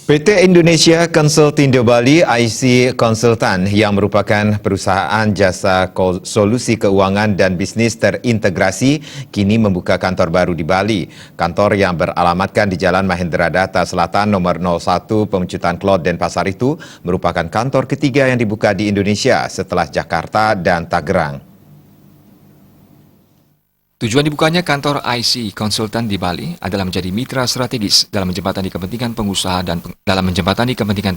PT Indonesia Consultindo Bali IC Konsultan yang merupakan perusahaan jasa solusi keuangan dan bisnis terintegrasi kini membuka kantor baru di Bali. Kantor yang beralamatkan di Jalan Mahendra Data Selatan nomor 01 Pemecutan Klot Denpasar itu merupakan kantor ketiga yang dibuka di Indonesia setelah Jakarta dan Tangerang. Tujuan dibukanya kantor IC Konsultan di Bali adalah menjadi mitra strategis dalam menjembatani kepentingan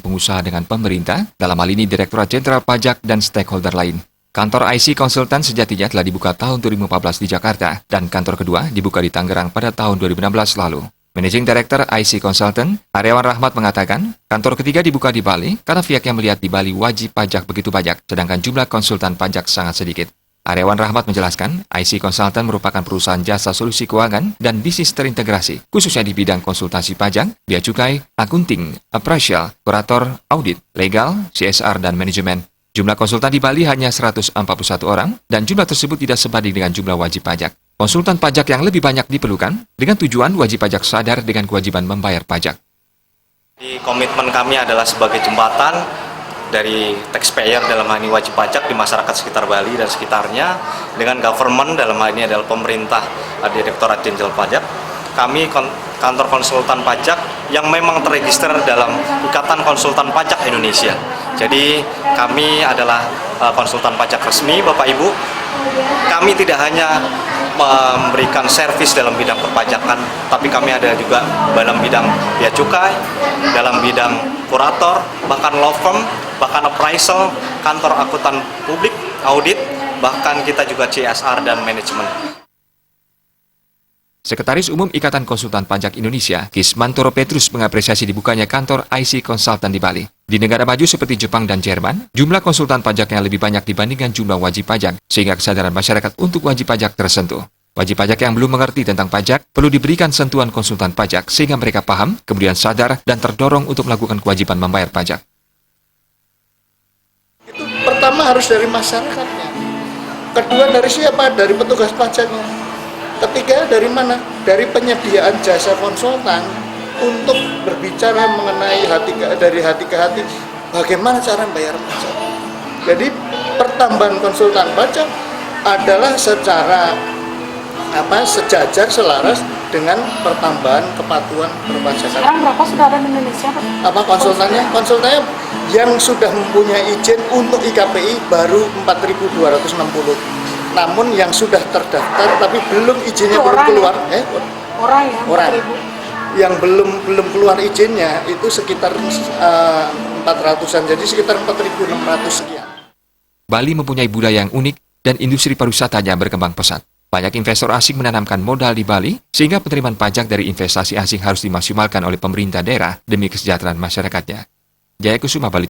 pengusaha dengan pemerintah, dalam hal ini Direktorat Jenderal Pajak dan stakeholder lain. Kantor IC Konsultan sejatinya telah dibuka tahun 2014 di Jakarta dan kantor kedua dibuka di Tangerang pada tahun 2016 lalu. Managing Director IC Consultant, Aryawan Rahmat mengatakan, kantor ketiga dibuka di Bali karena pihaknya melihat di Bali wajib pajak begitu banyak, sedangkan jumlah konsultan pajak sangat sedikit. Aryawan Rahmat menjelaskan, IC Consultant merupakan perusahaan jasa solusi keuangan dan bisnis terintegrasi, khususnya di bidang konsultasi pajak, bea cukai, akunting, appraisal, kurator, audit, legal, CSR, dan manajemen. Jumlah konsultan di Bali hanya 141 orang, dan jumlah tersebut tidak sebanding dengan jumlah wajib pajak. Konsultan pajak yang lebih banyak diperlukan, dengan tujuan wajib pajak sadar dengan kewajiban membayar pajak. Komitmen kami adalah sebagai jembatan dari taxpayer dalam hal ini wajib pajak di masyarakat sekitar Bali dan sekitarnya dengan government dalam hal ini adalah pemerintah, Direktorat Jenderal Pajak. Kami kantor konsultan pajak yang memang terregister dalam Ikatan Konsultan Pajak Indonesia. Jadi kami adalah konsultan pajak resmi, Bapak Ibu. Kami tidak hanya memberikan servis dalam bidang perpajakan, tapi kami ada juga dalam bidang bea cukai, dalam bidang kurator, bahkan law firm, bahkan appraisal, kantor akuntan publik, audit, bahkan kita juga CSR dan manajemen. Sekretaris Umum Ikatan Konsultan Pajak Indonesia, Kismantoro Petrus mengapresiasi dibukanya kantor IC Konsultan di Bali. Di negara maju seperti Jepang dan Jerman, jumlah konsultan pajaknya lebih banyak dibandingkan jumlah wajib pajak, sehingga kesadaran masyarakat untuk wajib pajak tersentuh. Wajib pajak yang belum mengerti tentang pajak perlu diberikan sentuhan konsultan pajak sehingga mereka paham, kemudian sadar dan terdorong untuk melakukan kewajiban membayar pajak. Itu pertama harus dari masyarakatnya. Kedua dari siapa? Dari petugas pajaknya. Ketiga dari mana? Dari penyediaan jasa konsultan untuk berbicara mengenai dari hati ke hati bagaimana cara membayar pajak. Jadi pertambahan konsultan pajak adalah secara sejajar selaras dengan pertambahan kepatuhan perpajakan. Sekarang berapa sudah ada di Indonesia, Pak? Konsultannya? Konsultannya yang sudah mempunyai izin untuk IKPI baru 4.260. Namun yang sudah terdaftar tapi belum izinnya belum keluar, orang yang belum keluar izinnya itu sekitar 400-an, jadi sekitar 4.600 sekian. Bali mempunyai budaya yang unik dan industri pariwisatanya berkembang pesat. Banyak investor asing menanamkan modal di Bali, sehingga penerimaan pajak dari investasi asing harus dimaksimalkan oleh pemerintah daerah demi kesejahteraan masyarakatnya. Jaya Kusuma, Bali.